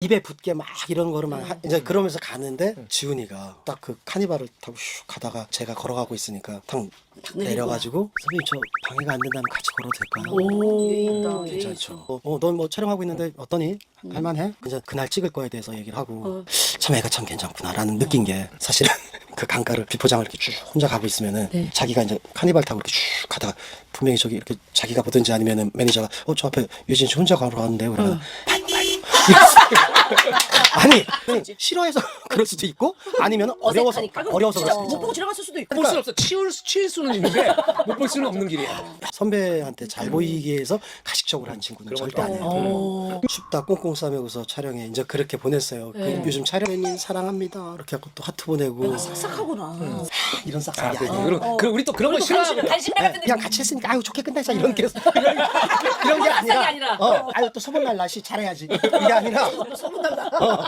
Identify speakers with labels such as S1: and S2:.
S1: 입에 붙게 막 이런 거를 막 이제 그러면서 가는데 지훈이가 딱 그 카니발을 타고 슉 가다가 제가 걸어가고 있으니까 탁 내려가지고 선생님 저 방해가 안 된다면 같이 걸어도 될까요? 괜찮죠. 넌 뭐 촬영하고 있는데 어떠니? 할만해? 그냥 그날 찍을 거에 대해서 얘기를 하고 참 애가 참 괜찮구나라는 느낀 게 사실은 그 강가를 비포장을 이렇게 쭉 혼자 가고 있으면은 자기가 이제 카니발 타고 이렇게 쭉 가다가 분명히 저기 이렇게 자기가 보든지 아니면은 매니저가 저 앞에 유진 씨 혼자 걸어가는데요. 그러면 아니 싫어해서 그럴 수도 있고 아니면 어려워서 어려워서 그럴 수도
S2: 못
S1: 있잖아.
S2: 보고 지나갔을 수도 있고.
S3: 볼 수는 없어. 치일 수는 있는데 못 볼 수는 없는 길이야.
S1: 선배한테 잘 보이기 위해서 가식적으로 한 친구는 절대 아니에요. 춥다 꽁꽁 싸매고서 촬영에 이제 그렇게 보냈어요. 그 요즘 촬영님 사랑합니다. 이렇게 하고 또 하트 보내고
S2: 싹싹하구나.
S1: 이런 싹싹이 아니에요.
S3: 그럼 우리 또 그런 거 싫어하고.
S2: 단신배 같은
S1: 그냥 같이 했으니까 아유 좋게 끝내자 이런 게 이런 게 아니라
S2: 아니라.
S1: 아유 또 소문날 날씨 잘해야지 이게 아니라
S2: 소문난다.